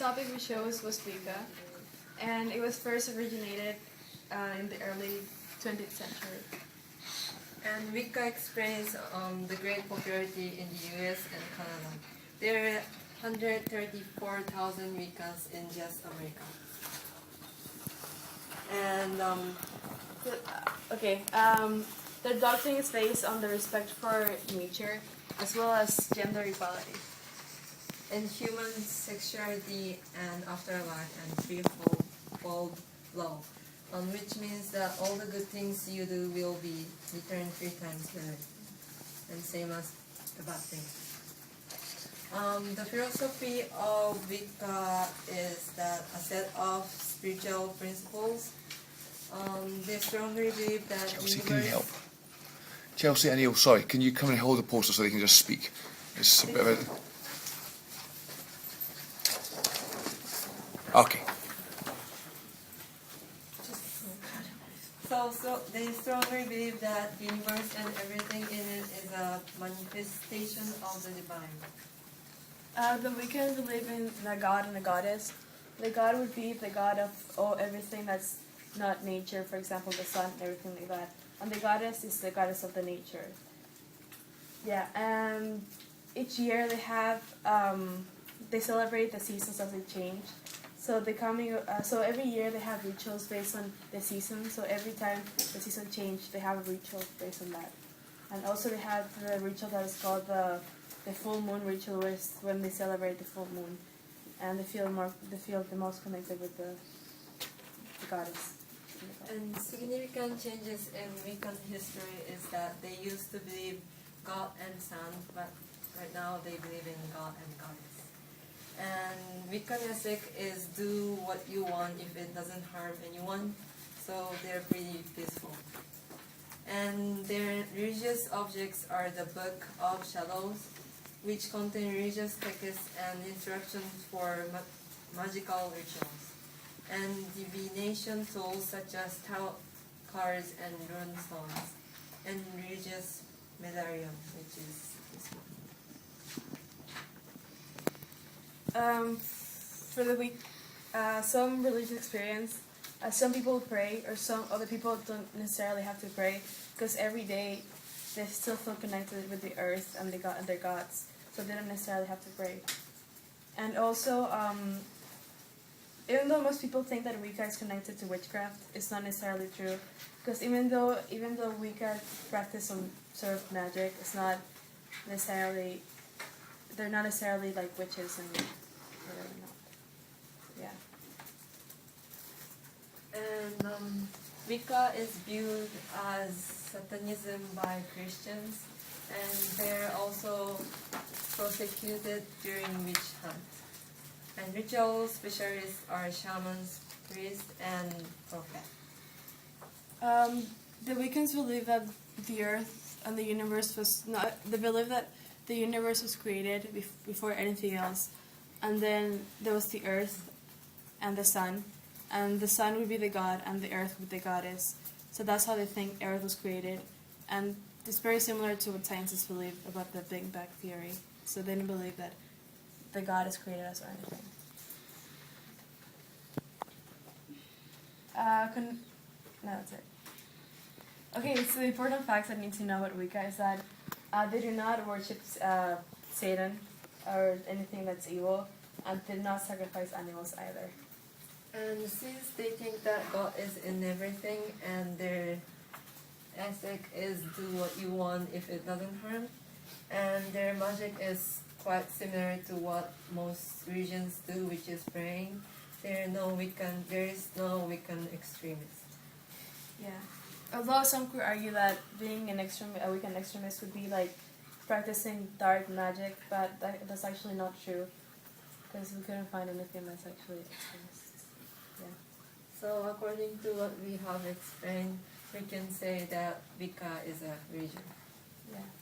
topic we chose was Wicca, and it was first originated in the early 20th century. And Wicca experienced the great popularity in the US and Canada. There are 134,000 Wiccas in just America. And their doctrine is based on the respect for nature as well as gender equality. in human sexuality and afterlife and threefold love, which means that all the good things you do will be returned 3 times better, and same as the bad things. The philosophy of Wicca is that a set of spiritual principles. They strongly believe that Chelsea, can you help? Chelsea and Neil, sorry, can you come and hold the poster so they can just speak? It's a bit of a... Okay. So they strongly believe that the universe and everything in it is a manifestation of the divine. The Wiccans believe in a god and a goddess. The god would be the god of everything that's not nature, for example, the sun and everything like that. And the goddess is the goddess of the nature. Yeah, and each year they have, they celebrate the seasons as they change. So so every year they have rituals based on the season. So every time the season changes, they have a ritual based on that. And also they have the ritual that is called the full moon ritual, which is when they celebrate the full moon, and they feel the most connected with the goddess. And significant changes in Wiccan history is that they used to believe God and Sun, but right now they believe in God and Goddess. And Wiccan ethic is do what you want if it doesn't harm anyone, so they're pretty peaceful. And their religious objects are the Book of Shadows, which contain religious texts and instructions for magical rituals, and divination tools such as tarot cards and rune stones, and religious medallion, which is this one. For the week, some religious experience, some people pray, or some other people don't necessarily have to pray, because every day they still feel connected with the earth and their gods, so they don't necessarily have to pray. And also, even though most people think that Wicca is connected to witchcraft, it's not necessarily true, because even though Wicca practice some sort of magic, it's not necessarily, they're not necessarily like witches and whatever. Yeah. And Wicca is viewed as Satanism by Christians, and they're also prosecuted during witch hunt. And ritual specialists are shamans, priests, and prophets. The Wiccans believe that the earth and the universe was not. They believe that the universe was created before anything else, and then there was the earth and the sun would be the god and the earth would be the goddess. So that's how they think earth was created, and it's very similar to what scientists believe about the Big Bang theory. So they don't believe that the god is created us or anything. No, that's it. Okay, so the important facts I need to know about Wicca is that they do not worship Satan or anything that's evil, and they do not sacrifice animals either. And since they think that God is in everything, and their ethic is do what you want if it doesn't harm, and their magic is quite similar to what most religions do, which is praying, there is no Wiccan extremist. Yeah. Although some could argue that being a Wiccan extremist would be like practicing dark magic, but that's actually not true, because we couldn't find anything that's actually extremist. Yeah. So according to what we have explained, we can say that Wicca is a religion. Yeah.